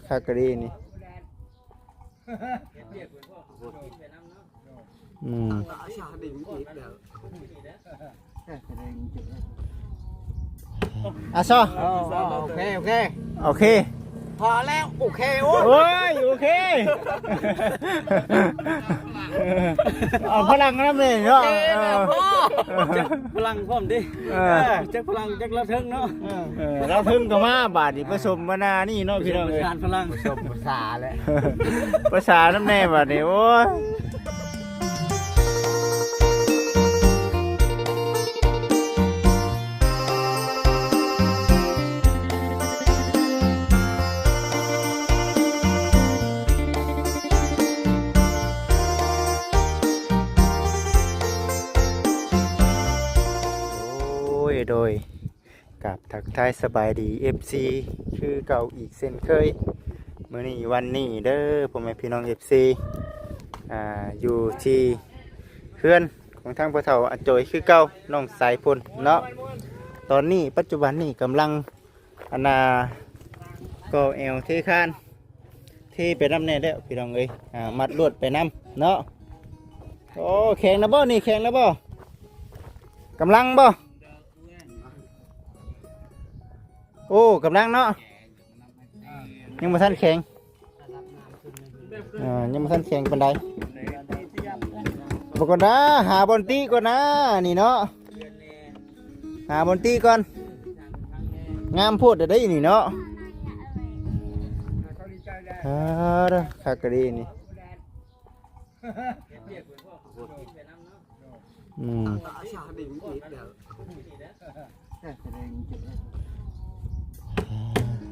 คากรีนี่อ่ะซอโอเคพอแล้วโอเคโอ้ยโอเคเอาพลังน้ำเลยเนาะพลังพร้อมดิจักพลังจักระทึงเนาะเราทึงก็มาบาดนี่ผสมมานานี่เนาะพี่น้องเอ้ยการพลังผสมภาษาแหละภาษาน้ำแน่บาดนี่โอ้ยโดยกับทักทายสบายดี FC คือเก่าอีกเส้นเคยมื้อนี้วันนี้เด้อพ่อแม่พี่น้อง FC อยู่ที่เพื่อนของทางพ่อเฒ่าอาจอยคือเก่าน้องสายพลเนาะตอนนี้ปัจจุบันนี้กำลังก่อแอวเทคานที่ไปน้ำแน่แล้วพี่น้องเอ้ยมัดลวดไปน้ำเนาะโอ้แข็งนะบ่นี่แข็งนะบ่กำลังบ่โอ้กำลังเนาะยังมาทันแข็งยังมาทันแข็งปันใดบอกก่อนนะหาบอลตีก่อนนะนี่เนาะหาบอลตีก่อนงามพูดได้นี่เนาะคากรีนี่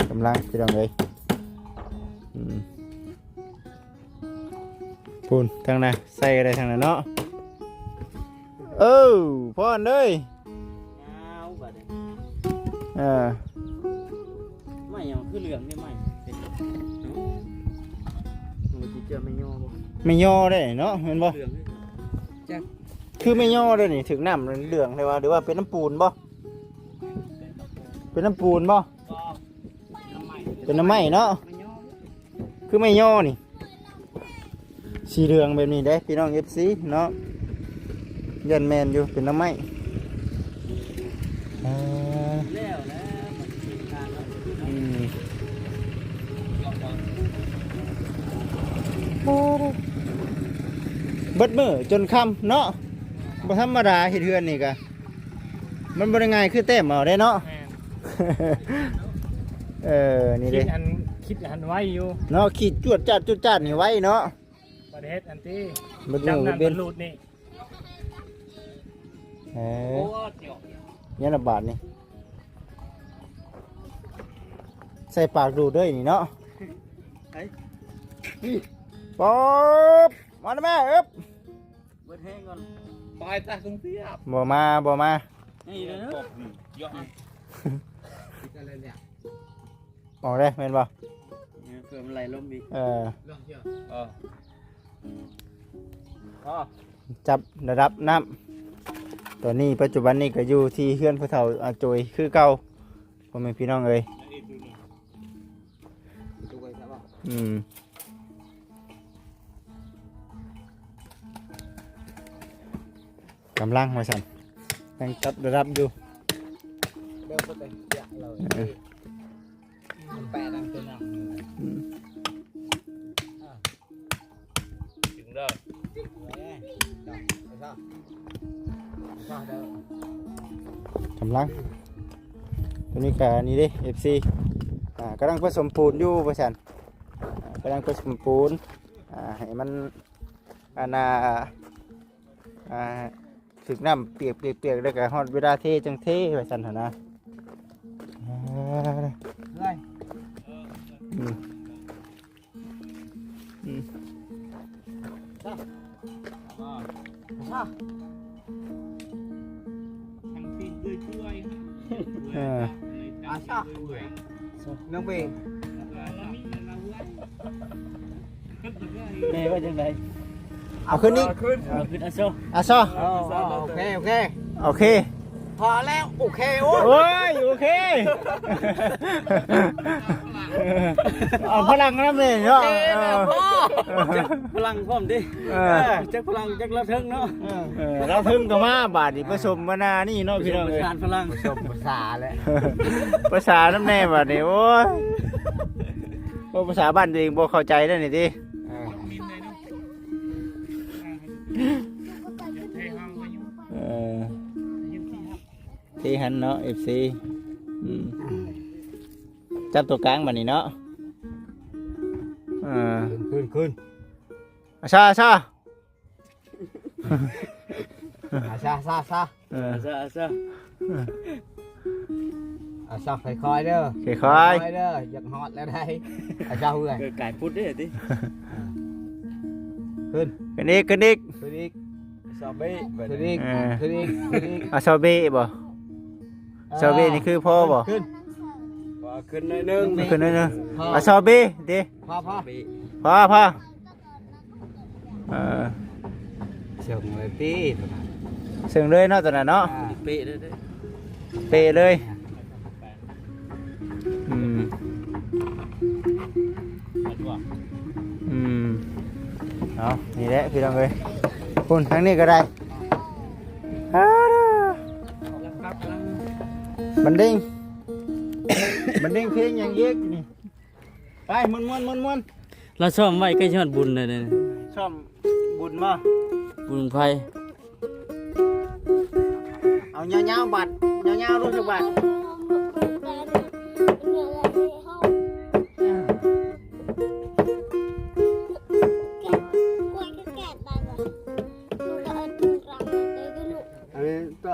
กำลังพี่น้องเลยพูนทางไหนใส่อะไรทางไหนเนาะพ่อเลยไม่ยังคือเหลืองนี่ไม่ไม่ย่อได้เนาะเห็นบ่คือไม่ย่อได้นี่ถึงน้ำเหลืองเลยว่าหรือว่าเป็นน้ำปูนบ่เป็นน้ำปูนบ่เป็นน้ำไหม้เนาะคือไม่ย่อนี่สีเหลืองแบบนี้ได้พี่น้องFCเนาะยันแมนอยู่เป็นน้ำไหม้เบิดมือจนค่ำเนาะบ่ธรรมดาเฮ็ดเฮือนนี่กะมันบ่ได้ง่ายคือแต้มเอาได้เนาะนี่เด้คิดอันไว้อยู่เนาะขีดจวดจัดนี่ไว้เนาะประเทศอันที่จำนั้นเป็นรูดนี่เนี่ยระบาดนี่ใส่ปากดูด้วยนี่เนาะป๊อบมาแม่เบิดแห้งก่อนปลายตาตรงเสียบบ่มานี่เลยนะยอดออกได้แม่นบ่เกิดอะไรล้มอีกจับระดับน้ำตอนนี้ปัจจุบันนี้ก็อยู่ที่เฮือนพ่อเฒ่าอาจอยคือเก่าพ่อแม่พี่น้องเอ้ยกำลังมาสั่นยังจับระดับอยู่แปะดังตัวหนังถึงเด้อกำลังตัวนี้กับนี่ดิFCกำลังผสมปูนอยู่ประชันกำลังผสมปูนให้มันถึงน้ำเปียกแล้วก็ฮอดเวลาเทจังเทประชันนะน้องเบงแม่ว่าจังไดเอาขึ้นนี่ขึ้นอาโซโอเค พอแล้วโอเคโอ้ โอ้ยโอเคเอาพลังน้ำเลยเนาะ พลังพร้อมดิจักพลังจักระทึงเนาะ เราถึงก็มาบาดนี่ผสมมานานี่เนาะพี่น้องเอ้ย การพลังผสมภาษาแหละ ภาษาน้ำแน่บาดนี่โอ้ยภาษาบ้านตัวเองบ่เข้าใจได้นี่ติที่หันเนาะ FC จับตัวกลางบัดนี้เนาะขึ้นอาชาซาค่อยๆเด้อ ค่อย เด้ออยากฮอดแล้วได้อาชาเพื่อนไก่พุดเด้อติขึ้นอีกซอบี้ขึ้นอีกอาซอเบ้บ่ซอเบ้นี่คือพ่อบ่ขึ้นหน่อยนึงอาซอเบ้ดิ พ่อเชิงเลยพี่ เสียงเลยเนาะตอนนั้นเนาะเปะเลยเอานี่แหละพี่น้องเอ้ยคุณทั้งนี้ก็ได้มันเด้งเพลงอย่างเยกนี่ไปม้วนเราชอบไว้ใกล้ชอดบุญเลยเนี่ย ชอบบุญมา บุญไฟ เอาเงาบัดเงารู้สึกบัด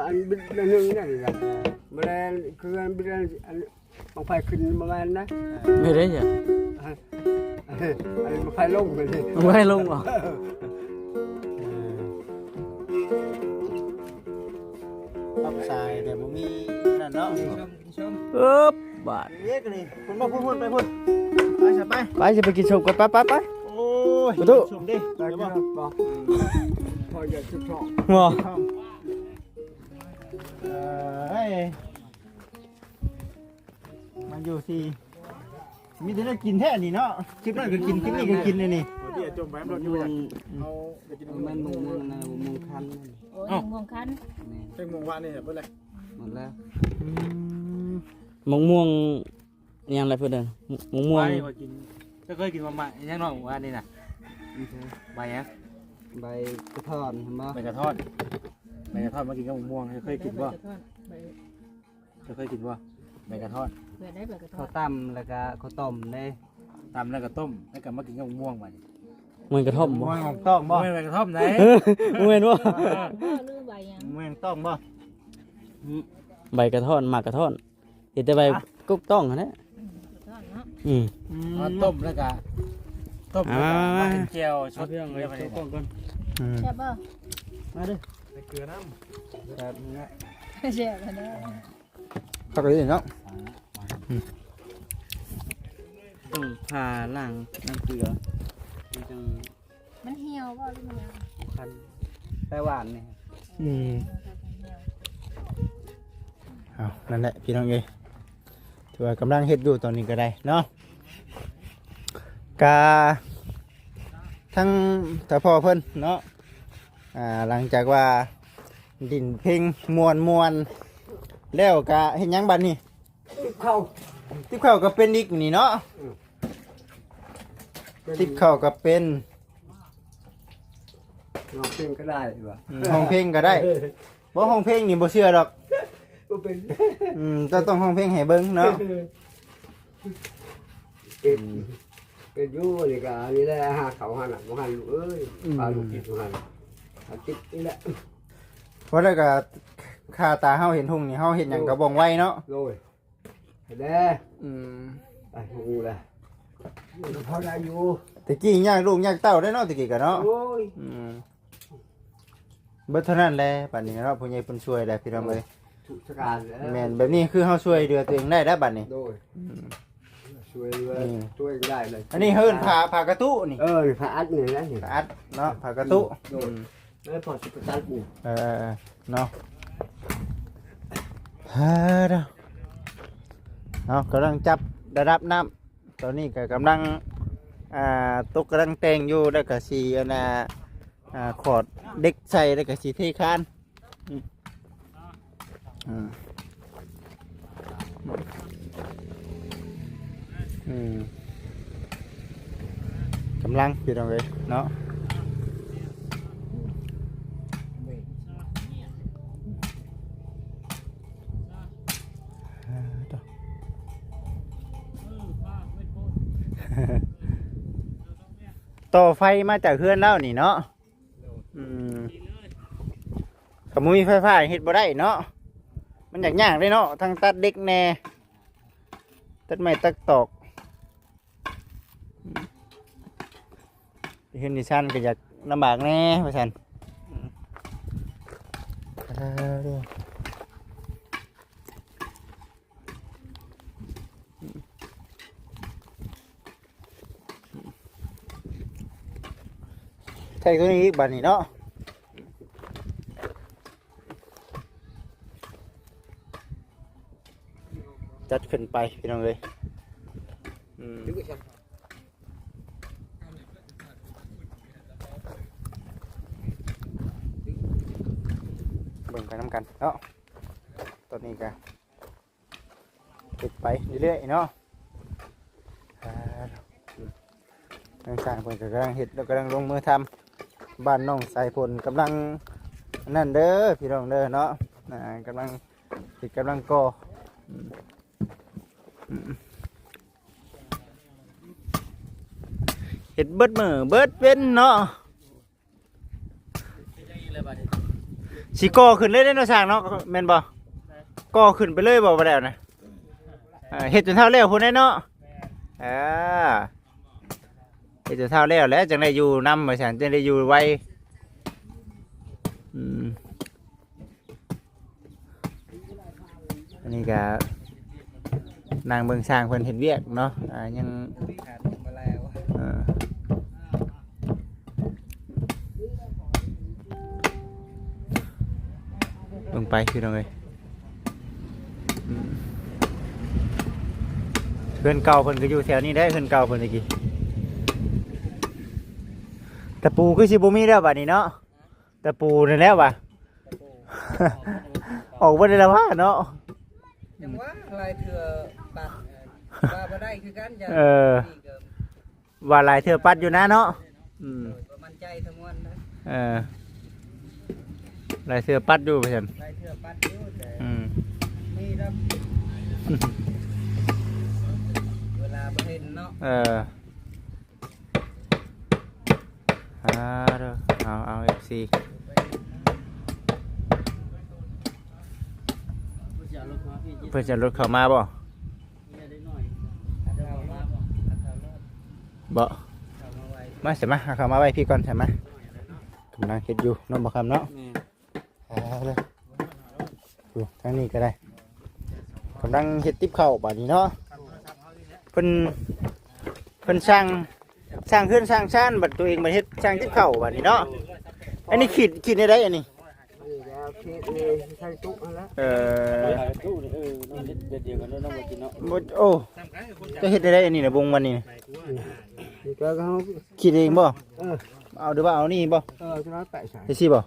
อันเป็นเรื่องนี้นะมันคืออันเป็นบางไฟขึ้นบางอันนะ ไม่ได้จ้ะ อันบางไฟลงไปเลย ไม่ลงหรอปักสายแต่บ่มีนั่นเนาะบาทเรียกนี่คุณมาพูดไปไปจะไปกินชมกันไปโอ้ยดูชมดิไปบ่พออยากจะชอบ บ่มันอยู่สิมีแต่ได้กินแท้นี่เนาะคลิปนั้นก็กินคลิปนี้ก็กินเลยนี่จมแหวนรถอยู่อย่างเอาไปกินมันมุงคันม่วงคันเป็นม่วงวานนี่เพื่อนอะไรหมดแล้วม่วงยังไรเพื่อนม่วงจะเคยกินมาใหม่ยังน้อยม่วงวานนี่น่ะใบอะใบกระท่อนเห็นไหมใบกระท่อนมากินกับม่วงเคยกินป่ะจะเคยกินป่ะใบกระท่อนข้าวตั้มแล้วก็ข้าวต้มเลยตำแล้วก็ต้มแล้วก็มากินกับม่วงมันมันกระท่อมบ่ม่วงต้องบ่มันกระท่อมไหนม่วงบ่ม่วงต้องบ่ใบกระท่อนหมากกระท่อนเห็นแต่ใบกุ๊กต้องนะต้มแล้วก็ต้มมาเจียวชดเรื่องเลยชดก่อนใช่ป่ะมาดิใส่เกลือน้ำแบบนี้ใช่ป่ะเนี่ยเข้าไปดิเนาะต้องผ่าล่างน้ำเกลือมันเหี่ยวป่ะลูกเนี่ยคันแป้หวานเนี่ยเอานั่นแหละพี่น้องเอ้ยถือว่ากำลังเฮ็ดอยู่ตอนนี้ก็ได้เนาะกาทั้งแต่พ่อเพิ่นเนาะหลังจากว่าดินเพลงมวนแล้วกะเห็นยังบัดนี้ติ๊บเข้าก็เป็นอีกนี่เนาะติ๊บเข้าก็เป็นห้องเพลงก็ได้ว่ะห้องเพลงก็ได้บ่ห้องเพลงนี่บ่เชื่อดอกก็เป็นจะต้องห้องเพลงให้เบิ่งเนาะเป็นอยู่นี่ก็นี่แหละหาเขาหาหนักบ่หันลูกเอ้ยพาลูกกินบ่หันติ๊บนี่แหละเพราะแล้วก็ค่าตาเฮาเห็นทุ่งนี่เฮาเห็นหยังก็บ่งไว้เนาะโดยแล้ไอ้ฮู้แหละพอได้อยู่ตะกี้ยากลูกยากเต้าได้เนาะตะกี้ก็เนาะโอ้ยเบิดเท่านั้นแหละบัดนี้เนาะผู้ใหญ่เพิ่นช่วยได้พี่น้องเอ้ยทุกการแม่นแบบนี้คือเฮาช่วยเหลือตัวเองได้แล้วบัดนี้โดยช่วยได้เลยอันนี้เฮินผ่ากระตุนี่ผ่าอัดนี่นะผ่าอัดเนาะผ่ากระตุแล้วพอสิประจันปูเนาะ ฮ่าเด้อเอากำลังจับระดับน้ำตอนนี้ก็กำลังตกกำลังแต่งอยู่แล้วก็สีขอดเด็กใส่แล้วก็สีเทคานกำลังอยู่ตรงนี้เนาะต่อไฟมาจากเฮือนแล้วนี่เนาะขมุ้ยไฟฟ้าเฮ็ดบ่ได้เนาะมันอยากยากเลยเนาะทั้งตัดเด็กแน่ตัดไม้ตัดตอกเฮือนดิฉันก็อยากลำบากแน่ว่าซั่นใช่ตัวนี้อีกบัดนี้เนาะจัดขึ้นไปพี่น้องเลยเบิ่งไปน้ำกันเนาะตอนนี้ก็ติดไปเรื่อยๆเนาะทางสร้างเพิ่นก็กำลังเฮ็ดแล้วกำลังลงมือทำบ้านน้องสายฝนกำลังนั่นเด้อพี่น้องเด้อเนาะกำลังติดกำลังก่อเฮ็ดเบิดมือเบิดเว้นเนาะสิก่อขึ้นเลยได้เนาะสร้างเนาะแม่นบ่ก่อขึ้นไปเลยบ่บ่แล้วนะเฮ็ดจนเท่าแล้วพุ่นได้เนาะเฮ็ดจนเท่าแล้วแล้วจังได้อยู่นำว่าซั่นจังได้อยู่ไวอันนี้ก็นางเบิ่งสร้างเพิ่นเฮ็ดเวียกเนาะยังลงไปพี่น้องเอ้ยเพื่อนเก่าเพิ่นก็อยู่แถวนี้ได้เพื่อนเก่าเพิ่นตะกี้ตะปูคือสิบ่มีแล้วบัดนี้เนาะตะปูนั่นแล้วว่ะออกบ่ได้แล้วว่าเนาะจังว่าลายเถื่อปัดว่าบ่ได้คือกันจ้ะว่าลายเถื่อปัดอยู่นะเนาะมั่นใจทั้งมวลนะลายเถื่อปัดอยู่เพิ่นลายเถื่อปัดอยู่แต่มีรับเวลาบ่เห็นเนาะเอา FC เพื่อจะรถเข้ามาบ่มาใช่ไหมเข้ามาไว้พี่ก่อนใช่ไหมกำลังเฮ็ดอยู่น้องบ่คำเนาะเลยอยู่ทางนี้ก็ได้กำลังเฮ็ดติ๊บเข้าบัดนี้เนาะเพิ่นสร้างเฮือนสร้างชานบัดตัวเองมาเฮ็ดสร้างติ๊บเข้าบัดนี้เนาะอันนี้ขีดได้อันนี้ใช่ตุ๊กแล้วน้องเด็ดเดียวกันน้องมากินเนาะโอ้จะเฮ็ดได้อันนี้นะวงวันนี้ก็เขาขีดเองบ่เอาหรือว่าเอานี่บ่จะน้อยแปะใส่สิบ่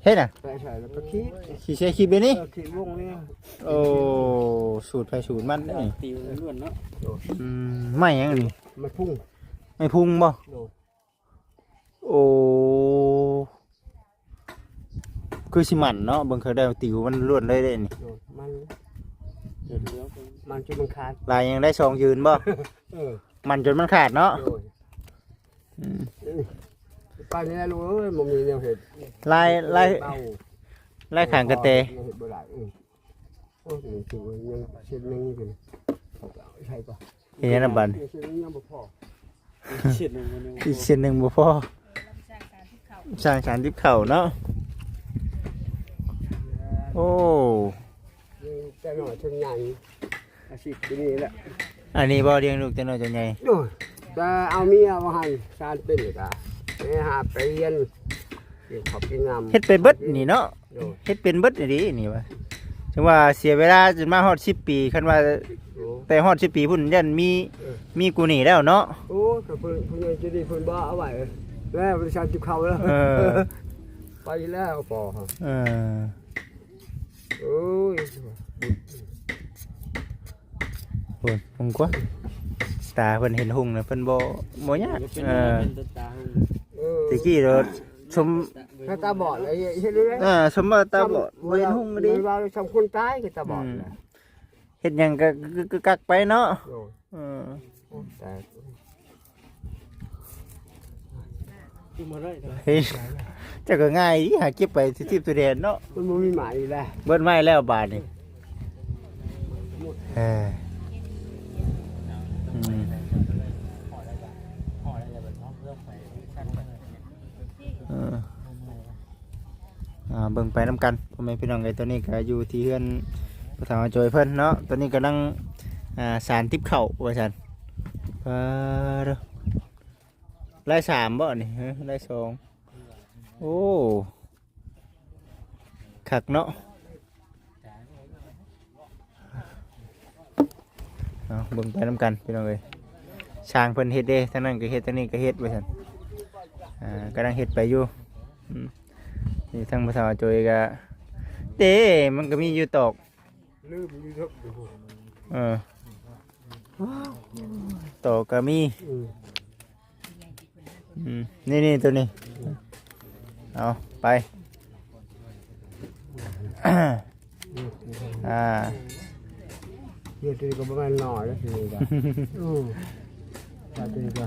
เฮ็ดน่ะแปะใส่แล้วก็ขีดใส่ขีดแบบนี้ขีดวงนี่โอ้สูตรไผสูตรมันเด้อตีล้วนเนาะไม่หยังนี่ไม่พุ่งบ่โอ้คือสิมันเนาะเบิ่งเขาได้ติวมันล้วนเลยได้นี่มันจนมันขาดลายยังได้2ยืนบ่มันจนมันขาดเนาะปานนี้ลูกเอ้ยบ่มีแนวเฮ็ดลายข้างกระเตเฮ็ดบ่ได้โอ้ยสิยังเช็ดนึงอยู่ใช่ป่ะเฮ็ดนำบัดเช็ดนึงยังบ่พอเช็ดนึงบ่พอสร้างสารทิพย์เข้าเนาะโอ้แต่หน่อยชนใหญ่อาชีพนี้แหละอันนี้บ่เลี้ยงลูกแต่น้อยจนใหญ่จะเอาเมียมาให้ชาญเป็นกะไปหาไปเรียนขอบกินงามเฮ็ดเป็นเบิดนี่เนาะเฮ็ดเป็นเบิดนี่วะ ถึงว่าเสียเวลาจนมาฮอด10ปีคันว่า โอ้ แต่ฮอด10ปีพุ่นยันมีกูนี่แล้วเนาะ โอ้กับเพิ่นจะดีเพิ่นบ่เอาไว้แล้วประชาชนเขาแล้ว เออ ไปแล้วปอ เออ โอ้ย โอ้ยผมกว่าตาเพิ่นเห็นหุ่งน่ะเพิ่นบ่ยากตะกี้เราชม ถ้าตาบอดอะไรเฮ็ดได้ ชมว่าตาบอดบ่เห็นหุ่งก็ดี เวลาชมคนตายก็ตาบอด เฮ็ดหยังก็กักไปเนาะ โอ้ เออ แต่ เฮ้ยเจ้าก็ง่ายดิหาเก็บไปที่ทิพย์ตัวแดนเนาะ มันบ่มีหมายแล้ว เบิดไม้แล้วบาดนี่เอออืมเออเบิ่งไปน้ำกันพ่อแม่พี่น้องไอ้ตัวนี้ก็อยู่ที่เฮือนพระธรรมจอยเพิ่นเนาะตัวนี้กำลังสารทิพย์เข่าว่าซั่นเด้อไล่3บ่นี่ฮะไล่2โอ้คักเนาะเอาเบิ่งไปน้ำกันพี่น้องเอ้ยช่างเพิ่นเฮ็ดเด้ทั้งนั้นก็เฮ็ดทั้งนี้ก็เฮ็ดว่าซั่นกำลังเฮ็ดไปอยู่นี่ทั้งภาษาจอยก็เด้มันก็มีอยู่ตอก ลืมอยู่ทุก ตอกก็มีนี่ตัวนี้เอาไป เฮ็ดก็ประมาณหน่อยแล้วสิก็ถ้าตัวก็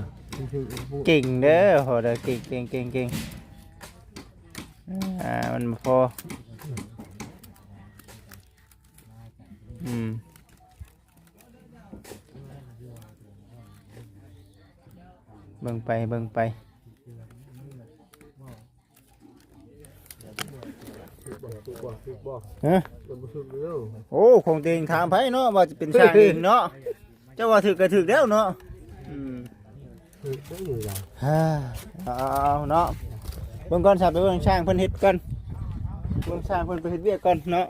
เก่งเด้อโหเด้อเก่งมันพอเบิ่งไปฮะโอ้คงเต็งถามไผเนาะว่าจะเป็นช่างเองเนาะเจ้าว่าถึกก็ถึกแล้วเนาะเอาเนาะเบิ่งก่อนสับไปเบิ่งช่างเพิ่นเฮ็ดก่อนเบิ่งช่างเพิ่นไปเฮ็ดเวียกก่อนเนาะ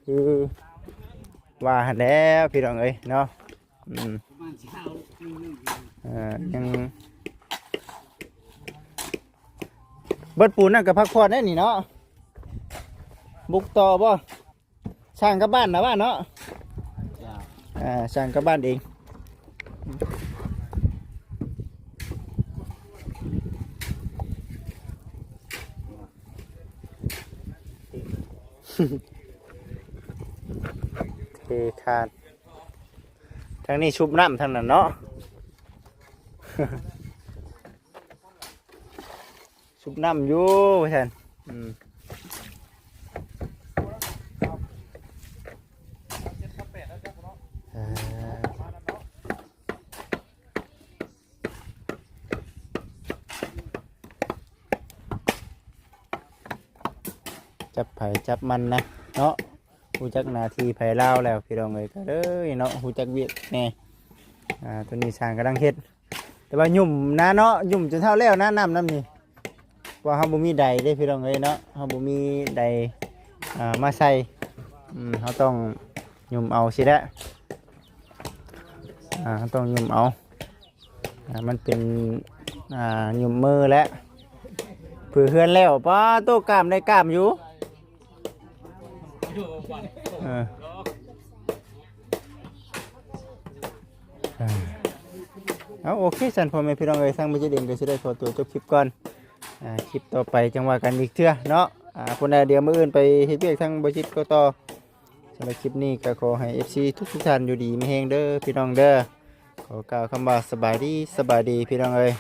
คือว่าหั่นแล้วพี่น้องเอ้ยเนาะยังเบิดปูนนั่นก็พักผ่อนได้นี่เนาะบุกต่อบ่ช่างกับบ้านนะบ้านเนาะช่างกับบ้านเองเทคานทางนี้ชุบน้ำทางนั้นเนาะ ชุบน้ำอยู่เพื่อนจับไผ่จับมันนะเนาะหูจักนาทีไผ่เล่าแล้วพี่น้องเอ้ยก็เลยเนาะหูจักเวียดแน่ตัวนี้สร้างกำลังเฮ็ดแต่ว่ายุ่มนะเนาะยุ่มจนเท่าแล้วนะน้ำนี่ว่าเฮาบ่มีใดเด้พี่น้องเอ้ยเนาะเฮาบ่มีใดมาใส่เฮาต้องยุ่มเอาสิแหละต้องยุ่มเอามันเป็นยุ่มมือแล้วเผื่อเฮือนแล้วป้าโตกล้ามได้กล้ามอยู่เอาโอเคสันพอแม่พี่น้องเอ้ยสร้างไม่ใช่เด่นก็จะได้ขอตัวจบคลิปก่อนคลิปต่อไปจังว่ากันอีกเทื่อเนาะคนใดเดี๋ยวมื้ออื่นไปเฮ็ดเวียกทางบริษัทก็ต่อสำหรับคลิปนี้ก็ขอให้ FC ทุกท่านอยู่ดีมีแฮงเด้อพี่น้องเด้อขอกล่าวคำว่าสบายดีพี่น้องเอ้ย